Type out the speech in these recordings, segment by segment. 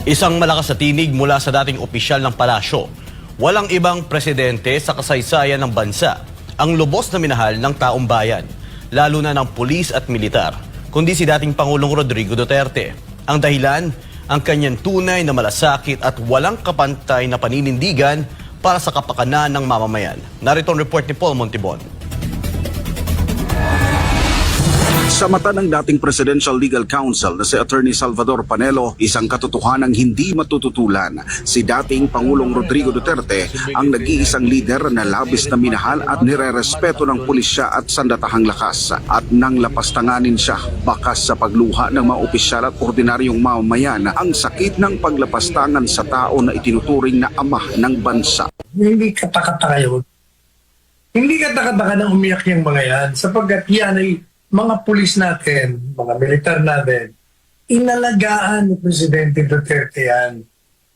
Isang malakas na tinig mula sa dating opisyal ng palasyo. Walang ibang presidente sa kasaysayan ng bansa ang lubos na minahal ng taong bayan, lalo na ng pulis at militar, kundi si dating Pangulong Rodrigo Duterte. Ang dahilan, ang kanyang tunay na malasakit at walang kapantay na paninindigan para sa kapakanan ng mamamayan. Narito ang report ni Paul Montibon. Sa mata ng dating Presidential Legal Counsel na si Attorney Salvador Panelo, isang katotohanang hindi matututulan. Si dating Pangulong Rodrigo Duterte ang nag-iisang lider na labis na minahal at nirerespeto ng pulisya at sandatahang lakas. At nang lapastanganin siya, bakas sa pagluha ng mga opisyal at ordinaryong mamamayan ang sakit ng paglapastangan sa tao na itinuturing na ama ng bansa. Hindi katakataka yun. Hindi katakataka na umiyak yung mga yan sapagkat yan ay mga pulis natin, mga militar natin, inalagaan ni Presidente Duterte yan.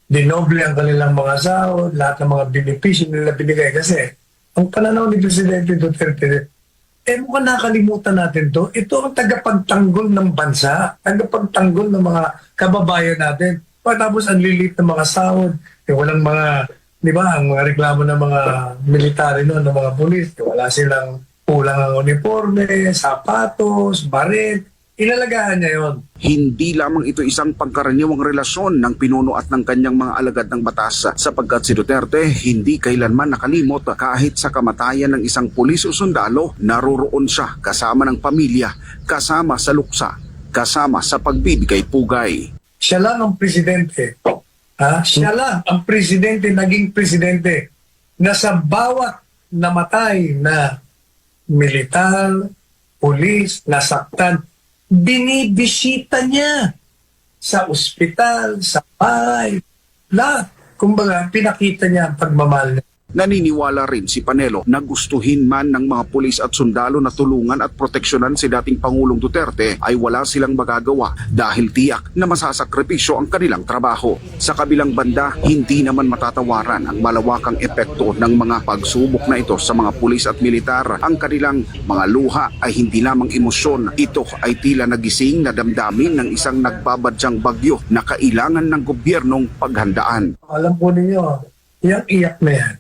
Dinoble ang kanilang mga sahod, lahat ng mga benepisyo nila binigay. Kasi ang pananaw ni Presidente Duterte, mukhang nakalimutan natin to. Ito ang tagapagtanggol ng bansa, tagapagtanggol ng mga kababayan natin. Tapos ang lilit ng mga sahod, walang mga, di ba, ang mga reklamo ng mga military noon, ng mga pulis, wala silang kulang ang uniforme, sapatos, baril. Inalagaan niya yon. Hindi lamang ito isang pangkaraniwang relasyon ng pinuno at ng kanyang mga alagad ng batas, sapagkat si Duterte hindi kailanman nakalimot kahit sa kamatayan ng isang pulis o sundalo, naroroon siya kasama ng pamilya, kasama sa luksa, kasama sa pagbibigay pugay. Siya lang ang presidente. Siya lang ang presidente, naging presidente, na sa bawat namatay na militar, pulis, nasaktan, binibisita niya sa ospital, sa bahay, lahat. Kumbaga, pinakita niya ang pagmamahal niya. Naniniwala rin si Panelo na gustuhin man ng mga pulis at sundalo na tulungan at proteksyonan si dating Pangulong Duterte ay wala silang magagawa dahil tiyak na masasakripisyo ang kanilang trabaho. Sa kabilang banda, hindi naman matatawaran ang malawakang epekto ng mga pagsubok na ito sa mga pulis at militar. Ang kanilang mga luha ay hindi lamang emosyon, ito ay tila nagising na damdamin ng isang nagbabadyang bagyo na kailangan ng gobyernong paghandaan. Alam po ninyo, yung iyak na yan,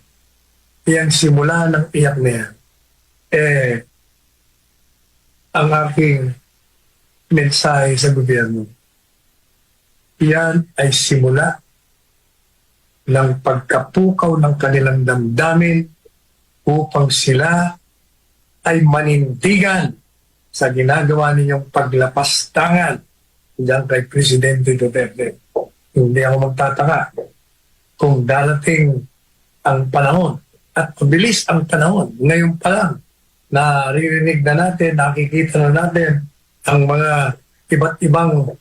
yang simula ng iyak na yan, ang aking mensahe sa gobyerno, yan ay simula ng pagkapukaw ng kanilang damdamin upang sila ay manindigan sa ginagawa ninyong paglapastangan diyan kay Presidente Duterte. Hindi ako magtataka kung darating ang panahon at mabilis ang panahon. Ngayon pa lang, naririnig na natin, nakikita na natin ang mga iba't ibang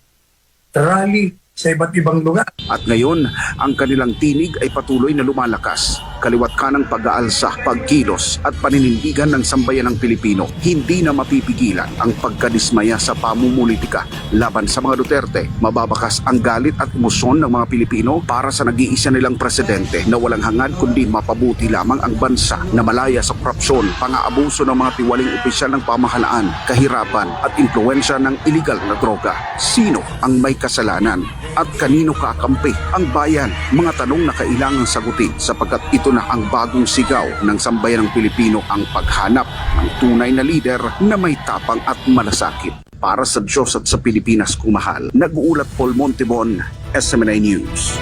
rally sa iba't ibang lugar. At ngayon, ang kanilang tinig ay patuloy na lumalakas. Kaliwat ka ng pag-aalsa, pagkilos at paninindigan ng sambayan ng Pilipino. Hindi na mapipigilan ang pagkadismaya sa pamumulitika laban sa mga Duterte. Mababakas ang galit at emosyon ng mga Pilipino para sa nag-iisa nilang presidente na walang hangad kundi mapabuti lamang ang bansa na malaya sa korupsyon, pang-aabuso ng mga tiwaling opisyal ng pamahalaan, kahirapan at impluwensya ng iligal na droga. Sino ang may kasalanan? At kanino kakampi ang bayan? Mga tanong na kailangang sagutin sapagkat ito na ang bagong sigaw ng sambayan ng Pilipino, ang paghanap ng tunay na lider na may tapang at malasakit. Para sa Diyos at sa Pilipinas kumahal, nag-uulat Paul Montibon, SMNI News.